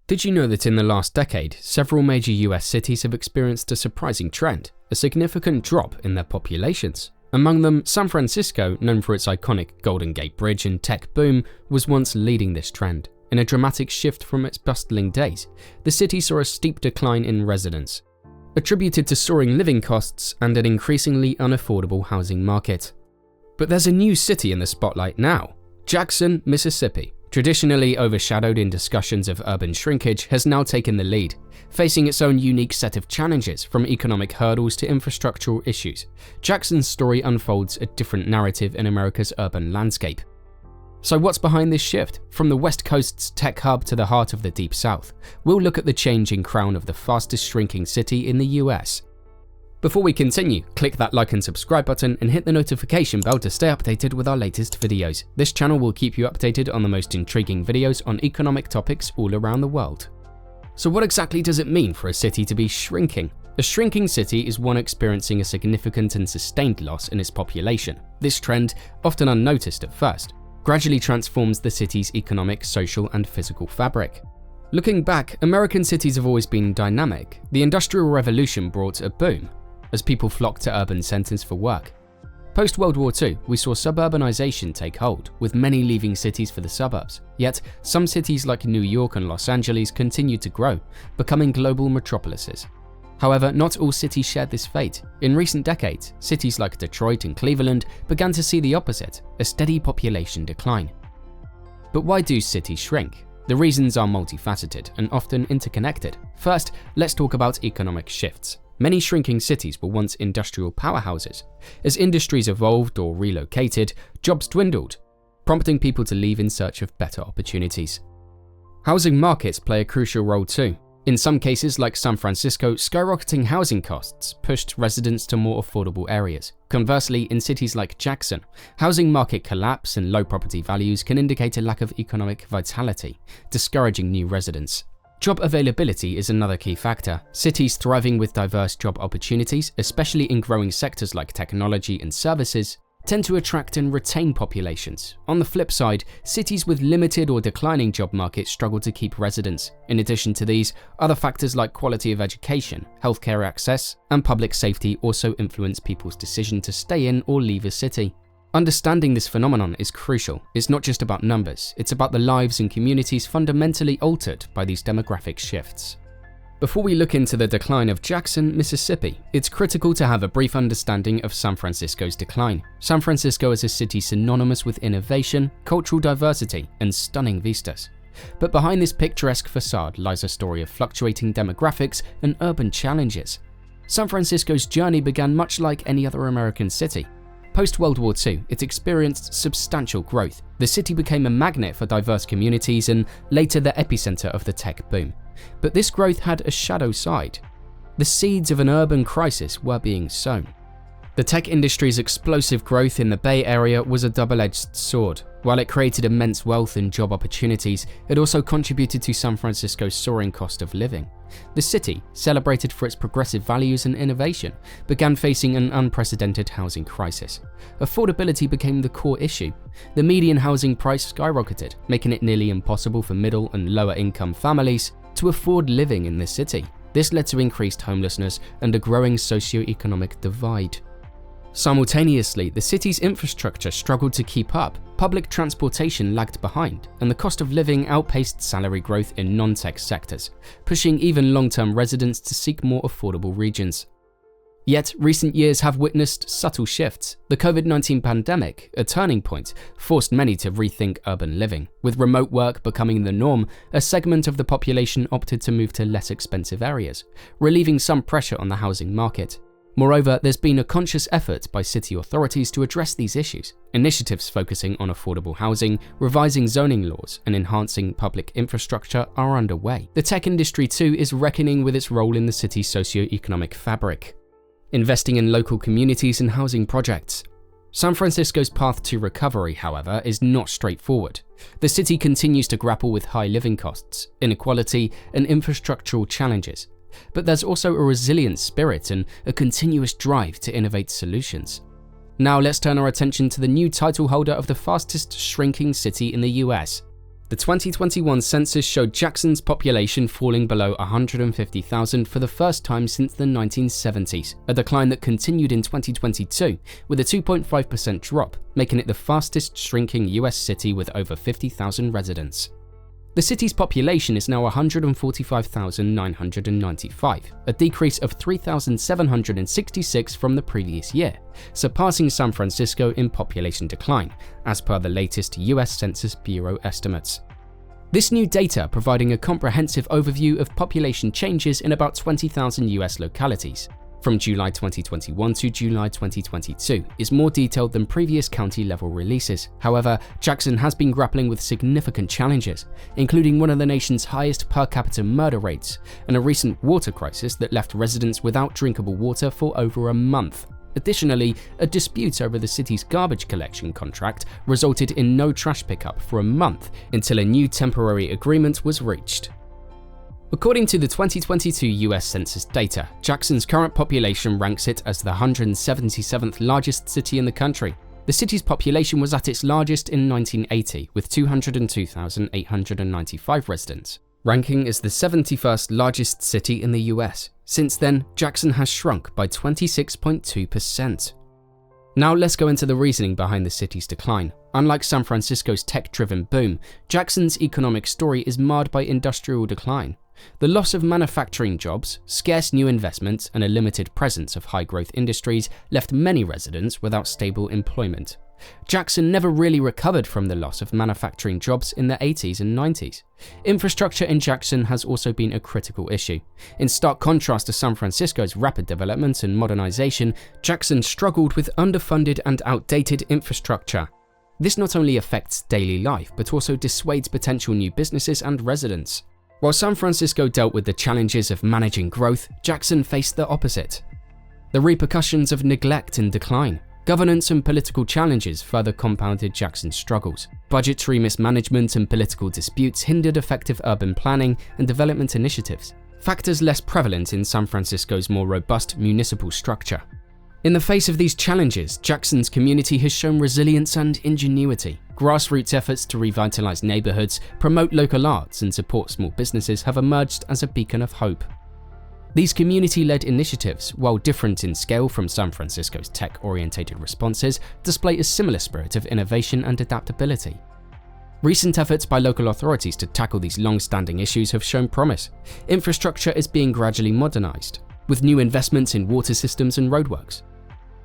Did you know that in the last decade, several major US cities have experienced a surprising trend, a significant drop in their populations? Among them, San Francisco, known for its iconic Golden Gate Bridge and tech boom, was once leading this trend. In a dramatic shift from its bustling days, the city saw a steep decline in residents, attributed to soaring living costs and an increasingly unaffordable housing market. But there's a new city in the spotlight now. Jackson, Mississippi, traditionally overshadowed in discussions of urban shrinkage, has now taken the lead, facing its own unique set of challenges from economic hurdles to infrastructural issues. Jackson's story unfolds a different narrative in America's urban landscape. So what's behind this shift? From the West Coast's tech hub to the heart of the Deep South, we'll look at the changing crown of the fastest shrinking city in the US. Before we continue, click that like and subscribe button and hit the notification bell to stay updated with our latest videos. This channel will keep you updated on the most intriguing videos on economic topics all around the world. So what exactly does it mean for a city to be shrinking? A shrinking city is one experiencing a significant and sustained loss in its population. This trend, often unnoticed at first, gradually transforms the city's economic, social, and physical fabric. Looking back, American cities have always been dynamic. The Industrial Revolution brought a boom as people flocked to urban centers for work. Post-World War II, we saw suburbanization take hold, with many leaving cities for the suburbs. Yet, some cities like New York and Los Angeles continued to grow, becoming global metropolises. However, not all cities shared this fate. In recent decades, cities like Detroit and Cleveland began to see the opposite, a steady population decline. But why do cities shrink? The reasons are multifaceted and often interconnected. First, let's talk about economic shifts. Many shrinking cities were once industrial powerhouses. As industries evolved or relocated, jobs dwindled, prompting people to leave in search of better opportunities. Housing markets play a crucial role too. In some cases, like San Francisco, skyrocketing housing costs pushed residents to more affordable areas. Conversely, in cities like Jackson, housing market collapse and low property values can indicate a lack of economic vitality, discouraging new residents. Job availability is another key factor. Cities thriving with diverse job opportunities, especially in growing sectors like technology and services, tend to attract and retain populations. On the flip side, cities with limited or declining job markets struggle to keep residents. In addition to these, other factors like quality of education, healthcare access, and public safety also influence people's decision to stay in or leave a city. Understanding this phenomenon is crucial. It's not just about numbers, it's about the lives and communities fundamentally altered by these demographic shifts. Before we look into the decline of Jackson, Mississippi, it's critical to have a brief understanding of San Francisco's decline. San Francisco is a city synonymous with innovation, cultural diversity, and stunning vistas. But behind this picturesque facade lies a story of fluctuating demographics and urban challenges. San Francisco's journey began much like any other American city. Post-World War II, it experienced substantial growth. The city became a magnet for diverse communities and later the epicenter of the tech boom. But this growth had a shadow side. The seeds of an urban crisis were being sown. The tech industry's explosive growth in the Bay Area was a double-edged sword. While it created immense wealth and job opportunities, it also contributed to San Francisco's soaring cost of living. The city, celebrated for its progressive values and innovation, began facing an unprecedented housing crisis. Affordability became the core issue. The median housing price skyrocketed, making it nearly impossible for middle and lower income families to afford living in the city. This led to increased homelessness and a growing socio-economic divide. Simultaneously, the city's infrastructure struggled to keep up. Public transportation lagged behind, and the cost of living outpaced salary growth in non-tech sectors, pushing even long-term residents to seek more affordable regions. Yet, recent years have witnessed subtle shifts. The COVID-19 pandemic, a turning point, forced many to rethink urban living. With remote work becoming the norm, a segment of the population opted to move to less expensive areas, relieving some pressure on the housing market. Moreover, there's been a conscious effort by city authorities to address these issues. Initiatives focusing on affordable housing, revising zoning laws, and enhancing public infrastructure are underway. The tech industry too is reckoning with its role in the city's socio-economic fabric, investing in local communities and housing projects. San Francisco's path to recovery, however, is not straightforward. The city continues to grapple with high living costs, inequality, and infrastructural challenges. But there's also a resilient spirit and a continuous drive to innovate solutions. Now let's turn our attention to the new title holder of the fastest shrinking city in the US. The 2021 census showed Jackson's population falling below 150,000 for the first time since the 1970s, a decline that continued in 2022 with a 2.5% drop, making it the fastest shrinking US city with over 50,000 residents. The city's population is now 145,995, a decrease of 3,766 from the previous year, surpassing San Francisco in population decline, as per the latest US Census Bureau estimates. This new data, providing a comprehensive overview of population changes in about 20,000 US localities, from July 2021 to July 2022, is more detailed than previous county-level releases. However, Jackson has been grappling with significant challenges, including one of the nation's highest per capita murder rates and a recent water crisis that left residents without drinkable water for over a month. Additionally, a dispute over the city's garbage collection contract resulted in no trash pickup for a month until a new temporary agreement was reached. According to the 2022 US Census data, Jackson's current population ranks it as the 177th largest city in the country. The city's population was at its largest in 1980, with 202,895 residents, ranking as the 71st largest city in the US. Since then, Jackson has shrunk by 26.2%. Now let's go into the reasoning behind the city's decline. Unlike San Francisco's tech-driven boom, Jackson's economic story is marred by industrial decline. The loss of manufacturing jobs, scarce new investment, and a limited presence of high-growth industries left many residents without stable employment. Jackson never really recovered from the loss of manufacturing jobs in the 80s and 90s. Infrastructure in Jackson has also been a critical issue. In stark contrast to San Francisco's rapid development and modernization, Jackson struggled with underfunded and outdated infrastructure. This not only affects daily life, but also dissuades potential new businesses and residents. While San Francisco dealt with the challenges of managing growth, Jackson faced the opposite. The repercussions of neglect and decline. Governance and political challenges further compounded Jackson's struggles. Budgetary mismanagement and political disputes hindered effective urban planning and development initiatives, factors less prevalent in San Francisco's more robust municipal structure. In the face of these challenges, Jackson's community has shown resilience and ingenuity. Grassroots efforts to revitalize neighborhoods, promote local arts, and support small businesses have emerged as a beacon of hope. These community-led initiatives, while different in scale from San Francisco's tech-oriented responses, display a similar spirit of innovation and adaptability. Recent efforts by local authorities to tackle these long-standing issues have shown promise. Infrastructure is being gradually modernized, with new investments in water systems and roadworks.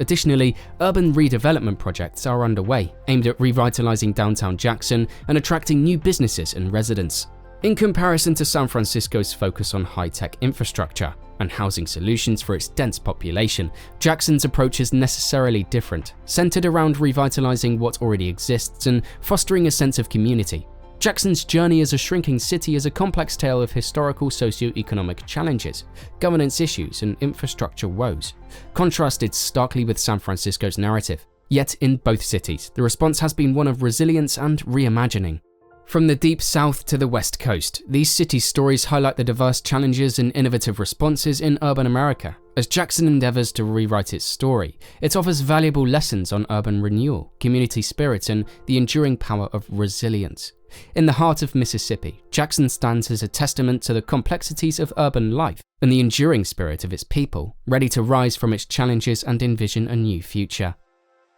Additionally, urban redevelopment projects are underway, aimed at revitalizing downtown Jackson and attracting new businesses and residents. In comparison to San Francisco's focus on high-tech infrastructure and housing solutions for its dense population, Jackson's approach is necessarily different, centered around revitalizing what already exists and fostering a sense of community. Jackson's journey as a shrinking city is a complex tale of historical socio-economic challenges, governance issues, and infrastructure woes, contrasted starkly with San Francisco's narrative. Yet in both cities, the response has been one of resilience and reimagining. From the deep south to the west coast, these cities' stories highlight the diverse challenges and innovative responses in urban America. As Jackson endeavors to rewrite its story, it offers valuable lessons on urban renewal, community spirit, and the enduring power of resilience. In the heart of Mississippi, Jackson stands as a testament to the complexities of urban life and the enduring spirit of its people, ready to rise from its challenges and envision a new future.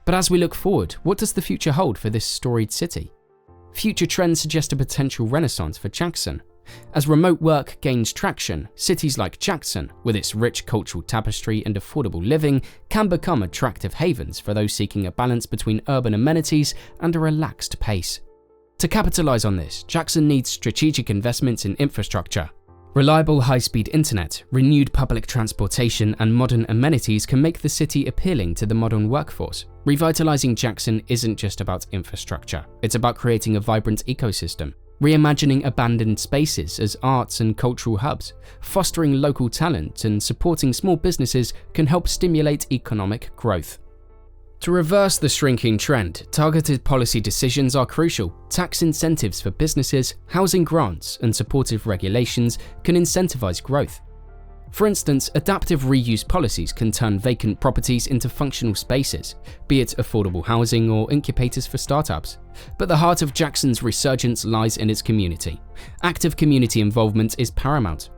But as we look forward, what does the future hold for this storied city? Future trends suggest a potential renaissance for Jackson. As remote work gains traction, cities like Jackson, with its rich cultural tapestry and affordable living, can become attractive havens for those seeking a balance between urban amenities and a relaxed pace. To capitalize on this, Jackson needs strategic investments in infrastructure. Reliable high-speed internet, renewed public transportation, and modern amenities can make the city appealing to the modern workforce. Revitalizing Jackson isn't just about infrastructure, it's about creating a vibrant ecosystem, reimagining abandoned spaces as arts and cultural hubs, fostering local talent, and supporting small businesses can help stimulate economic growth. To reverse the shrinking trend, targeted policy decisions are crucial. Tax incentives for businesses, housing grants, and supportive regulations can incentivize growth. For instance, adaptive reuse policies can turn vacant properties into functional spaces, be it affordable housing or incubators for startups. But the heart of Jackson's resurgence lies in its community. Active community involvement is paramount.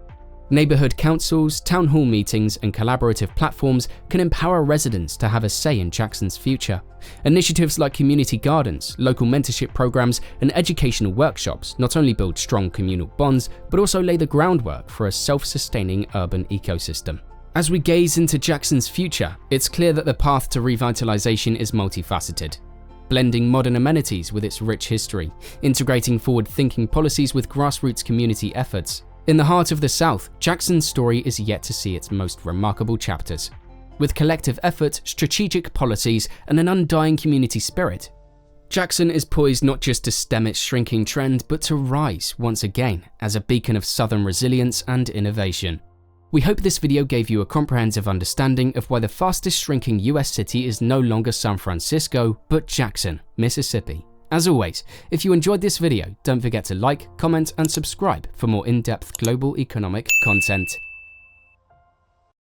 Neighborhood councils, town hall meetings, and collaborative platforms can empower residents to have a say in Jackson's future. Initiatives like community gardens, local mentorship programs, and educational workshops not only build strong communal bonds, but also lay the groundwork for a self-sustaining urban ecosystem. As we gaze into Jackson's future, it's clear that the path to revitalization is multifaceted. Blending modern amenities with its rich history, integrating forward-thinking policies with grassroots community efforts. In the heart of the South, Jackson's story is yet to see its most remarkable chapters. With collective effort, strategic policies, and an undying community spirit, Jackson is poised not just to stem its shrinking trend, but to rise once again as a beacon of Southern resilience and innovation. We hope this video gave you a comprehensive understanding of why the fastest shrinking US city is no longer San Francisco, but Jackson, Mississippi. As always, if you enjoyed this video, don't forget to like, comment, and subscribe for more in-depth global economic content.